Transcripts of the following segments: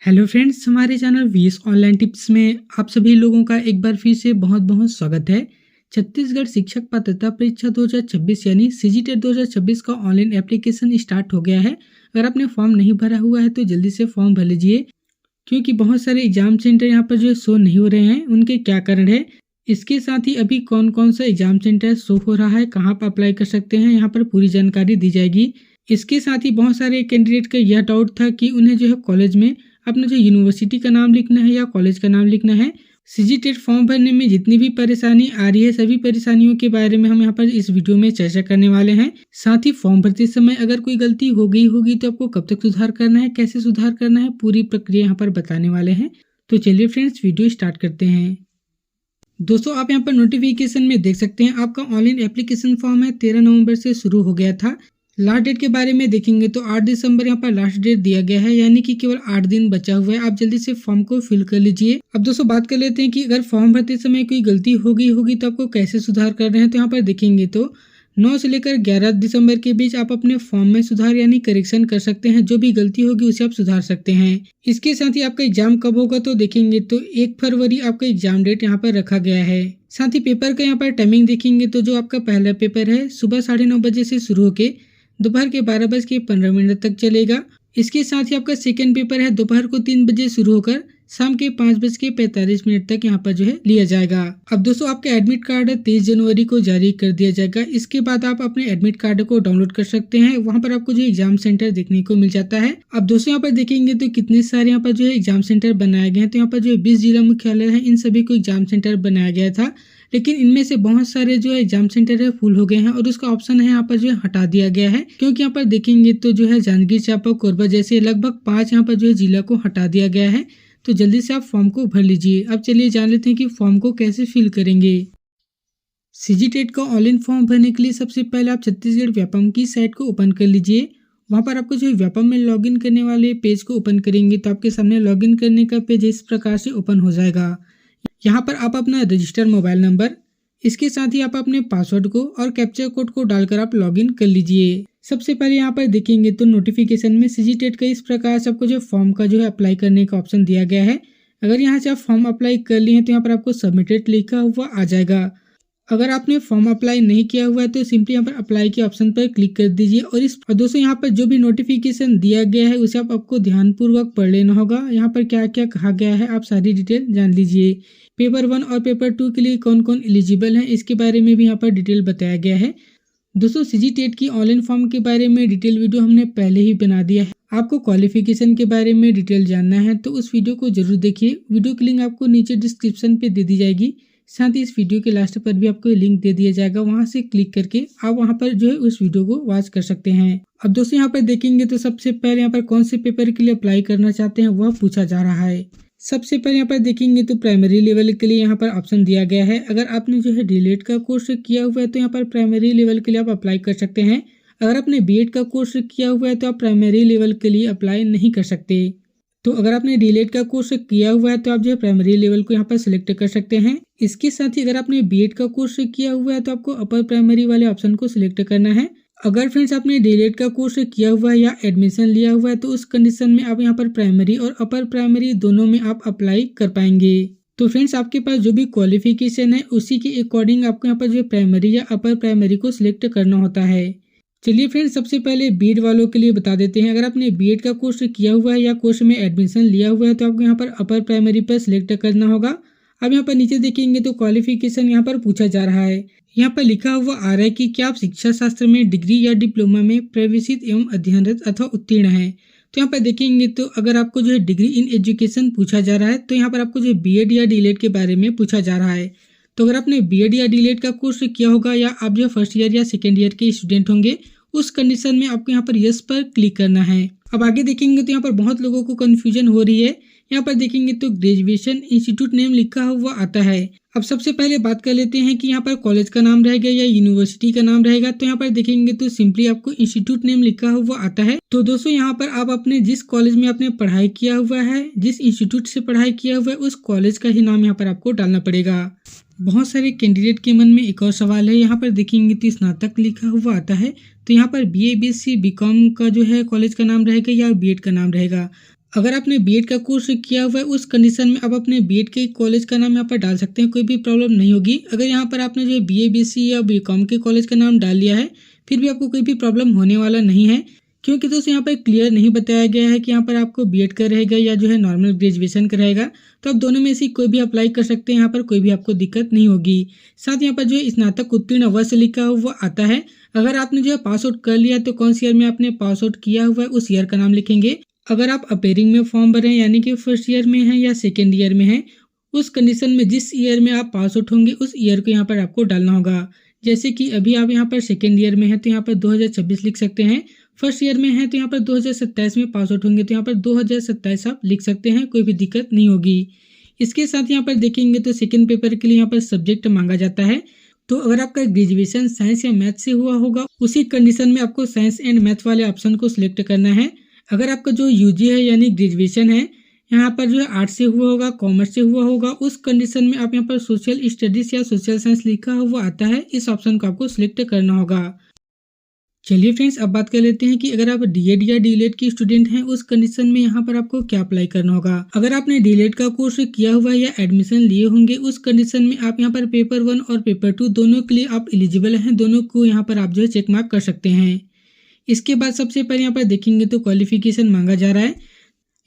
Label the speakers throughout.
Speaker 1: Hello friends, हमारे channel VS online tips में आप सभी लोगों का एक बार फिर से बहुत बहुत स्वागत है। छत्तीसगढ़ शिक्षक पात्रता परीक्षा 2026 यानी सीजीटेट 2026 का ऑनलाइन एप्लीकेशन स्टार्ट हो गया है। अगर आपने फॉर्म नहीं भरा हुआ है तो जल्दी से फॉर्म भर लीजिए, क्योंकि बहुत सारे एग्जाम सेंटर यहाँ पर जो शो नहीं हो रहे हैं। उनके क्या कारण है, इसके साथ ही अभी कौन कौन सा एग्जाम सेंटर शो हो रहा है, कहाँ पर अप्लाई कर सकते हैं, यहाँ पर पूरी जानकारी दी जाएगी। इसके साथ ही बहुत सारे कैंडिडेट का यह डाउट था कि उन्हें जो है कॉलेज में अपना जो यूनिवर्सिटी का नाम लिखना है या कॉलेज का नाम लिखना है। सीजीटेट फॉर्म भरने में जितनी भी परेशानी आ रही है, सभी परेशानियों के बारे में हम यहाँ पर इस वीडियो में चर्चा करने वाले हैं। साथ ही फॉर्म भरते समय अगर कोई गलती हो गई होगी तो आपको कब तक सुधार करना है, कैसे सुधार करना है, पूरी प्रक्रिया यहाँ पर बताने वाले हैं। तो चलिए फ्रेंड्स, वीडियो स्टार्ट करते हैं। दोस्तों, आप यहाँ पर नोटिफिकेशन में देख सकते हैं आपका ऑनलाइन एप्लीकेशन फॉर्म है 13 नवंबर से शुरू हो गया था। लास्ट डेट के बारे में देखेंगे तो 8 दिसंबर यहाँ पर लास्ट डेट दिया गया है, यानी कि केवल 8 दिन बचा हुआ है। आप जल्दी से फॉर्म को फिल कर लीजिए। अब दोस्तों बात कर लेते हैं कि अगर फॉर्म भरते समय कोई गलती हो गई होगी तो आपको कैसे सुधार कर रहे हैं। तो यहाँ पर देखेंगे तो 9 से लेकर 11 दिसंबर के बीच आप अपने फॉर्म में सुधार यानी करेक्शन कर सकते हैं। जो भी गलती होगी उसे आप सुधार सकते हैं। इसके साथ ही आपका एग्जाम कब होगा तो देखेंगे तो 1 फरवरी आपका एग्जाम डेट यहाँ पर रखा गया है। साथ ही पेपर का यहाँ पर टाइमिंग देखेंगे तो जो आपका पहला पेपर है सुबह 9:30 बजे से शुरू होकर दोपहर के 12:15 तक चलेगा। इसके साथ ही आपका सेकंड पेपर है दोपहर को 3 बजे शुरू होकर शाम के 5:45 तक यहाँ पर जो है लिया जाएगा। अब दोस्तों आपका एडमिट कार्ड 23 जनवरी को जारी कर दिया जाएगा। इसके बाद आप अपने एडमिट कार्ड को डाउनलोड कर सकते हैं। वहाँ पर आपको जो एग्जाम सेंटर देखने को मिल जाता है। अब दोस्तों यहाँ पर देखेंगे तो कितने सारे यहाँ पर जो है एग्जाम सेंटर बनाए गए हैं। तो यहाँ पर जो 20 जिला मुख्यालय है, इन सभी को एग्जाम सेंटर बनाया गया था, लेकिन इनमें से बहुत सारे जो है एग्जाम सेंटर है फुल हो गए हैं और उसका ऑप्शन है यहाँ पर जो है हटा दिया गया है। क्योंकि यहाँ पर देखेंगे तो जो है जांजगीर चांपा, कोरबा जैसे लगभग 5 यहाँ पर जो है जिला को हटा दिया गया है। तो जल्दी से आप फॉर्म को भर लीजिए। अब चलिए जान लेते हैं कि फॉर्म को कैसे फिल करेंगे। सीजीटेट का ऑनलाइन फॉर्म भरने के लिए सबसे पहले आप छत्तीसगढ़ व्यापम की साइट को ओपन कर लीजिए। वहाँ पर आपको जो व्यापम में लॉगिन करने वाले पेज को ओपन करेंगे तो आपके सामने लॉगिन करने का पेज इस प्रकार से ओपन हो जाएगा। यहाँ पर आप अपना रजिस्टर मोबाइल नंबर, इसके साथ ही आप अपने पासवर्ड को और कैप्चर कोड को डालकर आप लॉगिन कर लीजिए। सबसे पहले यहाँ पर देखेंगे तो नोटिफिकेशन में सीजीटेट का इस प्रकार से आपको जो फॉर्म का जो है अप्लाई करने का ऑप्शन दिया गया है। अगर यहाँ से आप फॉर्म अप्लाई कर लिए हैं तो यहाँ पर आपको सबमिटेड लिखा हुआ आ जाएगा। अगर आपने फॉर्म अप्लाई नहीं किया हुआ है तो सिंपली यहाँ पर अप्लाई के ऑप्शन पर क्लिक कर दीजिए। और दोस्तों यहाँ पर जो भी नोटिफिकेशन दिया गया है उसे आपको ध्यानपूर्वक पढ़ लेना होगा। यहाँ पर क्या क्या कहा गया है आप सारी डिटेल जान लीजिए। पेपर 1 और पेपर 2 के लिए कौन कौन एलिजिबल है इसके बारे में भी यहाँ पर डिटेल बताया गया है। दोस्तों सीजीटेट की ऑनलाइन फॉर्म के बारे में डिटेल वीडियो हमने पहले ही बना दिया है। आपको क्वालिफिकेशन के बारे में डिटेल जानना है तो उस वीडियो को जरूर देखिए। वीडियो की लिंक आपको नीचे डिस्क्रिप्शन पे दे दी जाएगी। साथ ही इस वीडियो के लास्ट पर भी आपको लिंक दे दिया जाएगा, वहां से क्लिक करके आप वहां पर जो है उस वीडियो को वॉच कर सकते हैं। अब दोस्तों यहाँ पर देखेंगे तो सबसे पहले यहाँ पर कौन से पेपर के लिए अप्लाई करना चाहते हैं वह पूछा जा रहा है। सबसे पहले यहाँ पर देखेंगे तो प्राइमरी लेवल के लिए यहाँ पर ऑप्शन दिया गया है। अगर आपने जो है डीएलएड का कोर्स किया हुआ है तो यहाँ पर प्राइमरी लेवल के लिए आप अप्लाई कर सकते हैं। अगर आपने बीएड का कोर्स किया हुआ है तो आप प्राइमरी लेवल के लिए अप्लाई नहीं कर सकते। तो अगर आपने डीएलएड का कोर्स किया हुआ है तो आप जो है प्राइमरी लेवल को यहाँ पर सिलेक्ट कर सकते हैं। इसके साथ ही अगर आपने बीएड का कोर्स किया हुआ है तो आपको अपर प्राइमरी वाले ऑप्शन को सिलेक्ट करना है। अगर फ्रेंड्स आपने डीएलएड का कोर्स किया हुआ है या एडमिशन लिया हुआ है तो उस कंडीशन में आप यहाँ पर प्राइमरी और अपर प्राइमरी दोनों में आप अप्लाई कर पाएंगे। तो फ्रेंड्स आपके पास जो भी क्वालिफिकेशन है उसी के अकॉर्डिंग आपको यहाँ पर जो प्राइमरी या अपर प्राइमरी को सिलेक्ट करना होता है। चलिए फ्रेंड्स सबसे पहले बीएड वालों के लिए बता देते हैं। अगर आपने बीएड का कोर्स किया हुआ है या कोर्स में एडमिशन लिया हुआ है तो आपको यहाँ पर अपर प्राइमरी पर सिलेक्ट करना होगा। अब यहाँ पर नीचे देखेंगे तो क्वालिफिकेशन यहाँ पर पूछा जा रहा है। यहाँ पर लिखा हुआ आ रहा है कि क्या आप शिक्षा शास्त्र में डिग्री या डिप्लोमा में प्रवेशित एवं अध्ययनरत अथवा उत्तीर्ण है। तो यहाँ पर देखेंगे तो अगर आपको जो है डिग्री इन एजुकेशन पूछा जा रहा है तो यहाँ पर आपको जो बीएड या डीएलएड के बारे में पूछा जा रहा है। तो अगर आपने बीएड या डीएलएड का कोर्स किया होगा या आप जो फर्स्ट ईयर या सेकेंड ईयर के स्टूडेंट होंगे, उस कंडीशन में आपको यहाँ पर यस पर क्लिक करना है। अब आगे देखेंगे तो यहाँ पर बहुत लोगों को कंफ्यूजन हो रही है। यहाँ पर देखेंगे तो ग्रेजुएशन इंस्टीट्यूट नेम लिखा हुआ आता है। अब सबसे पहले बात कर लेते हैं कि यहाँ पर कॉलेज का नाम रहेगा या यूनिवर्सिटी का नाम रहेगा। तो यहाँ पर देखेंगे तो सिंपली आपको इंस्टीट्यूट नेम लिखा हुआ आता है। तो दोस्तों यहाँ पर आप अपने जिस कॉलेज में आपने पढ़ाई किया हुआ है, जिस इंस्टीट्यूट से पढ़ाई किया हुआ है, उस कॉलेज का ही नाम यहाँ पर आपको डालना पड़ेगा। बहुत सारे कैंडिडेट के मन में एक और सवाल है। यहाँ पर देखेंगे तो स्नातक लिखा हुआ आता है। तो यहाँ पर बीए, बीएससी, बीकॉम का जो है कॉलेज का नाम रहेगा या बीएड का नाम रहेगा। अगर आपने बीएड का कोर्स किया हुआ है उस कंडीशन में आप अपने बीएड के कॉलेज का नाम यहाँ पर डाल सकते हैं, कोई भी प्रॉब्लम नहीं होगी। अगर यहाँ पर आपने जो है बीए बीएससी या बीकॉम के कॉलेज का नाम डाल लिया है फिर भी आपको कोई भी प्रॉब्लम होने वाला नहीं है, क्योंकि दोस्तों यहाँ पर क्लियर नहीं बताया गया है कि यहाँ पर आपको बीएड का रहेगा या जो है नॉर्मल ग्रेजुएशन का रहेगा। तो आप दोनों में से कोई भी अप्लाई कर सकते हैं, यहाँ पर कोई भी आपको दिक्कत नहीं होगी। साथ यहाँ पर जो है स्नातक उत्तीर्ण वर्ष लिखा हुआ आता है। अगर आपने जो है पास आउट कर लिया तो कौन सी ईयर में आपने पास आउट किया हुआ है उस ईयर का नाम लिखेंगे। अगर आप अपेयरिंग में फॉर्म भरें यानी कि फर्स्ट ईयर में है या सेकेंड ईयर में है, उस कंडीशन में जिस ईयर में आप पास आउट होंगे उस ईयर को यहाँ पर आपको डालना होगा। जैसे कि अभी आप यहाँ पर सेकेंड ईयर में है तो यहाँ पर 2026 लिख सकते हैं, फर्स्ट ईयर में है तो यहाँ पर 2027 में पास आउट होंगे तो यहाँ पर 2027 आप लिख सकते हैं, कोई भी दिक्कत नहीं होगी। इसके साथ यहाँ पर देखेंगे तो सेकेंड पेपर के लिए यहाँ पर सब्जेक्ट मांगा जाता है। तो अगर आपका ग्रेजुएशन साइंस या मैथ से हुआ होगा उसी कंडीशन में आपको साइंस एंड मैथ वाले ऑप्शन को सिलेक्ट करना है। अगर आपका जो यूजी है यानी ग्रेजुएशन है यहाँ पर जो है आर्ट्स से हुआ होगा, कॉमर्स से हुआ होगा, उस कंडीशन में आप यहाँ पर सोशल स्टडीज या सोशल साइंस लिखा हुआ आता है, इस ऑप्शन को आपको सिलेक्ट करना होगा। चलिए फ्रेंड्स, अब बात कर लेते हैं कि अगर आप डीएड या डीएलएड की स्टूडेंट हैं उस कंडीशन में यहाँ पर आपको क्या अप्लाई करना होगा। अगर आपने डीएलएड का कोर्स किया हुआ है या एडमिशन लिए होंगे उस कंडीशन में आप यहाँ पर पेपर 1 और पेपर 2 दोनों के लिए आप एलिजिबल हैं, दोनों को यहाँ पर आप जो है चेक मार्क कर सकते हैं। इसके बाद सबसे पहले यहाँ पर देखेंगे तो क्वालिफिकेशन मांगा जा रहा है।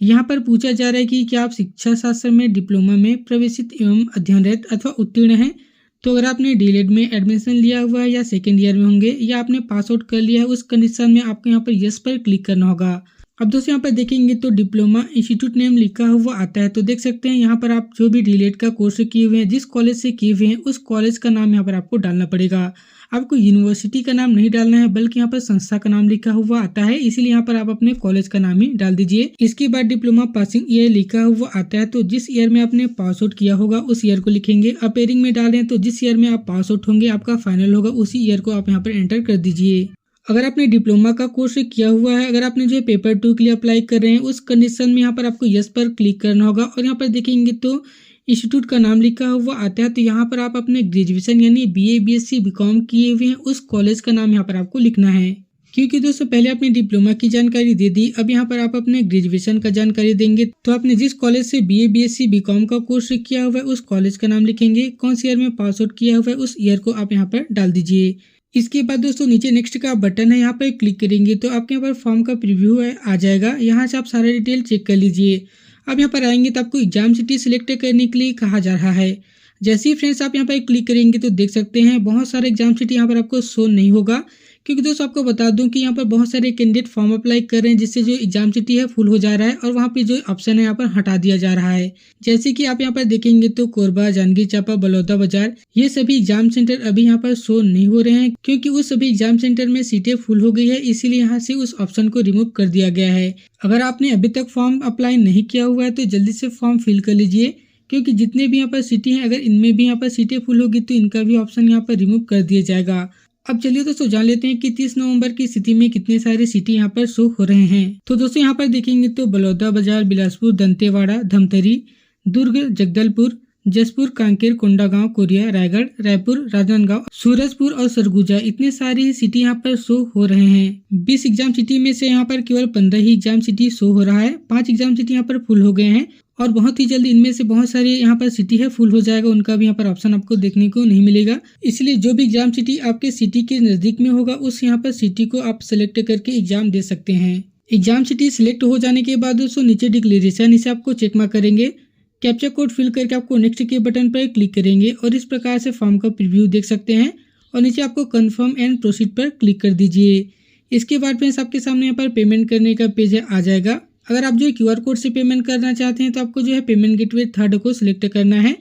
Speaker 1: यहाँ पर पूछा जा रहा है कि क्या आप शिक्षा शास्त्र में डिप्लोमा में प्रवेशित एवं अध्ययनरत अथवा उत्तीर्ण हैं। तो अगर आपने डीएलएड में एडमिशन लिया हुआ है या सेकेंड ईयर में होंगे या आपने पास आउट कर लिया है उस कंडीशन में आपको यहाँ पर यस पर क्लिक करना होगा। अब दोस्तों यहाँ पर देखेंगे तो डिप्लोमा इंस्टीट्यूट नेम लिखा हुआ आता है, तो देख सकते हैं यहाँ पर आप जो भी डीएलएड का कोर्स किए हुए हैं जिस कॉलेज से किए हुए हैं उस कॉलेज का नाम यहाँ पर आपको डालना पड़ेगा। आपको यूनिवर्सिटी का नाम नहीं डालना है बल्कि यहाँ पर संस्था का नाम लिखा हुआ आता है, इसीलिए यहाँ पर आप अपने कॉलेज का नाम ही डाल दीजिए। इसके बाद डिप्लोमा पासिंग ईयर लिखा हुआ आता है, तो जिस ईयर में आपने पास आउट किया होगा उस ईयर को लिखेंगे। अपेयरिंग में डाल रहे हैं तो जिस ईयर में आप पास आउट होंगे आपका फाइनल होगा उसी ईयर को आप यहाँ पर एंटर कर दीजिए। अगर आपने डिप्लोमा का कोर्स किया हुआ है, अगर आपने जो है पेपर 2 के लिए अप्लाई कर रहे हैं उस कंडीशन में यहाँ पर आपको यस पर क्लिक करना होगा और यहाँ पर देखेंगे तो इंस्टीट्यूट का नाम लिखा हुआ आता है, तो यहाँ पर आप अपने ग्रेजुएशन यानी बीए बीएससी बीकॉम किए हुए हैं उस कॉलेज का नाम यहाँ पर आपको लिखना है। क्योंकि दोस्तों पहले आपने डिप्लोमा की जानकारी दे दी, अब यहाँ पर आप अपने ग्रेजुएशन का जानकारी देंगे। तो आपने जिस कॉलेज से बीए बीएससी बीकॉम का कोर्स किया हुआ है उस कॉलेज का नाम लिखेंगे, कौन सी ईयर में पास आउट किया हुआ है उस ईयर को आप यहाँ पर डाल दीजिए। इसके बाद दोस्तों नीचे नेक्स्ट का बटन है, यहाँ पर क्लिक करेंगे तो आपके यहाँ पर फॉर्म का प्रीव्यू है आ जाएगा। यहाँ से आप सारा डिटेल चेक कर लीजिए। अब यहाँ पर आएंगे तो आपको एग्जाम सिटी सिलेक्ट करने के लिए कहा जा रहा है। जैसे ही फ्रेंड्स आप यहाँ पर क्लिक करेंगे तो देख सकते हैं बहुत सारे एग्जाम सिटी यहाँ पर आपको शो नहीं होगा, क्योंकि दोस्तों आपको बता दूं कि यहाँ पर बहुत सारे कैंडिडेट फॉर्म अप्लाई कर रहे हैं जिससे जो एग्जाम सिटी है फुल हो जा रहा है और वहाँ पे जो ऑप्शन है यहाँ पर हटा दिया जा रहा है। जैसे कि आप यहाँ पर देखेंगे तो कोरबा, जांजगीर चांपा, बलौदा बाजार ये सभी एग्जाम सेंटर अभी यहाँ पर शो नहीं हो रहे हैं, क्योंकि उस सभी एग्जाम सेंटर में सीटें फुल हो गई है, इसीलिए यहाँ से उस ऑप्शन को रिमूव कर दिया गया है। अगर आपने अभी तक फॉर्म अप्लाई नहीं किया हुआ है तो जल्दी से फॉर्म फिल कर लीजिए, क्योंकि जितने भी यहाँ पर सिटी हैं अगर इनमें भी यहाँ पर सीटें फुल होगी तो इनका भी ऑप्शन यहाँ पर रिमूव कर दिया जाएगा। अब चलिए दोस्तों जान लेते हैं कि 30 नवंबर की स्थिति में कितने सारे सिटी यहाँ पर शो हो रहे हैं। तो दोस्तों यहाँ पर देखेंगे तो बलौदा बाजार, बिलासपुर, दंतेवाड़ा, धमतरी, दुर्ग, जगदलपुर, जसपुर, कांकेर, कोंडागांव, कोरिया, रायगढ़, रायपुर, राजनांदगांव, सूरजपुर और सरगुजा इतने सारी सिटी यहाँ पर शो हो रहे हैं। 20 एग्जाम सिटी में से यहाँ पर केवल 15 ही एग्जाम सिटी शो हो रहा है। 5 एग्जाम सिटी यहाँ पर फुल हो गए हैं और बहुत ही जल्द इनमें से बहुत सारी यहाँ पर सिटी है फुल हो जाएगा, उनका भी यहाँ पर ऑप्शन आपको देखने को नहीं मिलेगा। इसलिए जो भी एग्जाम सिटी आपके सिटी के नजदीक में होगा उस यहाँ पर सिटी को आप सिलेक्ट करके एग्जाम दे सकते हैं। एग्जाम सिटी सिलेक्ट हो जाने के बाद दोस्तों नीचे डिक्लेरेशन इसे आपको चेक मार्क करेंगे। कैप्चा कोड फिल करके आपको नेक्स्ट के बटन पर क्लिक करेंगे और इस प्रकार से फॉर्म का प्रीव्यू देख सकते हैं और नीचे आपको कंफर्म एंड प्रोसीड पर क्लिक कर दीजिए। इसके बाद फ्रेंड्स आपके सामने यहाँ पर पेमेंट करने का पेज आ जाएगा। अगर आप जो है QR कोड से पेमेंट करना चाहते हैं तो आपको जो है पेमेंट गेटवे 3rd को सिलेक्ट करना है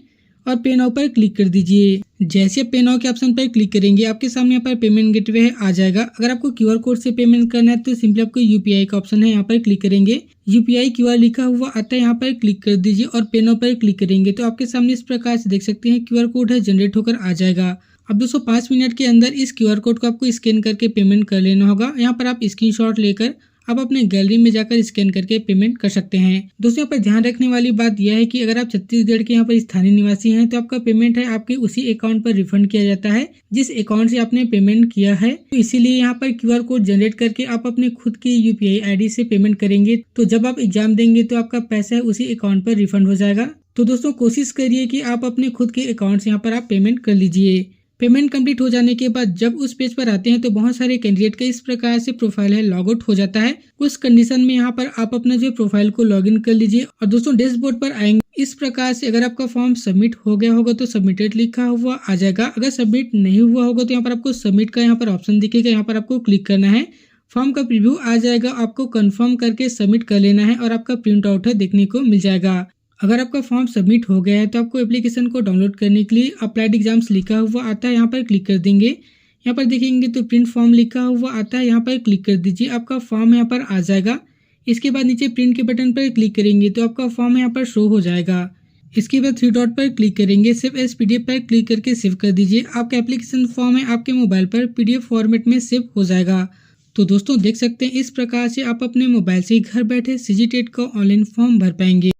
Speaker 1: और पे नाउ पर क्लिक कर दीजिए। जैसे पे नाउ के ऑप्शन पर क्लिक करेंगे आपके सामने यहाँ पर पेमेंट गेटवे आ जाएगा। अगर आपको QR कोड से पेमेंट करना है तो सिंपली आपको UPI का ऑप्शन है यहाँ पर क्लिक करेंगे। UPI QR लिखा हुआ आता है, यहाँ पर क्लिक कर दीजिए और पे नाउ पर क्लिक करेंगे तो आपके सामने इस प्रकार से देख सकते हैं QR कोड है जनरेट होकर आ जाएगा। अब दोस्तों 5 मिनट के अंदर इस QR कोड को आपको स्कैन करके पेमेंट कर लेना होगा। यहाँ पर आप स्क्रीनशॉट लेकर आप अपने गैलरी में जाकर स्कैन करके पेमेंट कर सकते हैं। दोस्तों, यहाँ पर ध्यान रखने वाली बात यह है कि अगर आप छत्तीसगढ़ के यहाँ पर स्थानीय निवासी हैं तो आपका पेमेंट है आपके उसी अकाउंट पर रिफंड किया जाता है जिस अकाउंट से आपने पेमेंट किया है। तो इसीलिए यहाँ पर QR कोड जनरेट करके आप अपने खुद की UPI ID से पेमेंट करेंगे तो जब आप एग्जाम देंगे तो आपका पैसा है उसी अकाउंट पर रिफंड हो जाएगा। तो दोस्तों, कोशिश करिए कि आप अपने खुद के अकाउंट से यहाँ पर आप पेमेंट कर लीजिए। पेमेंट कंप्लीट हो जाने के बाद जब उस पेज पर आते हैं तो बहुत सारे कैंडिडेट का इस प्रकार से प्रोफाइल है लॉग आउट हो जाता है। उस कंडीशन में यहाँ पर आप अपना जो प्रोफाइल को लॉगिन कर लीजिए और दोस्तों डैशबोर्ड पर आएंगे। इस प्रकार से अगर आपका फॉर्म सबमिट हो गया होगा तो सबमिटेड लिखा हुआ आ जाएगा। अगर सबमिट नहीं हुआ होगा तो यहाँ पर आपको सबमिट का यहाँ पर ऑप्शन दिखेगा, यहाँ पर आपको क्लिक करना है। फॉर्म का प्रीव्यू आ जाएगा, आपको कंफर्म करके सबमिट कर लेना है और आपका प्रिंट आउट है देखने को मिल जाएगा। अगर आपका फॉर्म सबमिट हो गया है तो आपको एप्लीकेशन को डाउनलोड करने के लिए अप्लाइड एग्जाम्स लिखा हुआ आता है, यहाँ पर क्लिक कर देंगे। यहाँ पर देखेंगे तो प्रिंट फॉर्म लिखा हुआ आता है, यहाँ पर क्लिक कर दीजिए, आपका फॉर्म यहाँ पर आ जाएगा। इसके बाद नीचे प्रिंट के बटन पर क्लिक करेंगे तो आपका फॉर्म यहाँ पर शो हो जाएगा। इसके बाद 3 डॉट पर क्लिक करेंगे, सेव एज PDF पर क्लिक करके सेव कर दीजिए। आपका एप्लीकेशन फॉर्म है आपके मोबाइल पर PDF फॉर्मेट में सेव हो जाएगा। तो दोस्तों, देख सकते हैं इस प्रकार से आप अपने मोबाइल से घर बैठे CGTET का ऑनलाइन फॉर्म भर पाएंगे।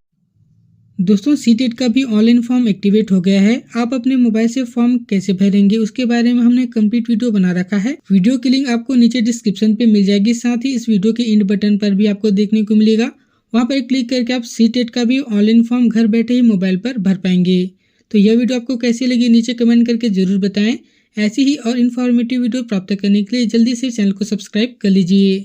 Speaker 1: दोस्तों, CTET का भी ऑनलाइन फॉर्म एक्टिवेट हो गया है। आप अपने मोबाइल से फॉर्म कैसे भरेंगे उसके बारे में हमने कंप्लीट वीडियो बना रखा है। वीडियो की लिंक आपको नीचे डिस्क्रिप्शन पे मिल जाएगी, साथ ही इस वीडियो के एंड बटन पर भी आपको देखने को मिलेगा। वहां पर क्लिक करके आप CTET का भी ऑनलाइन फॉर्म घर बैठे ही मोबाइल पर भर पाएंगे। तो यह वीडियो आपको कैसी लगी नीचे कमेंट करके जरूर बताएं। ऐसी ही और इन्फॉर्मेटिव वीडियो प्राप्त करने के लिए जल्दी से चैनल को सब्सक्राइब कर लीजिए।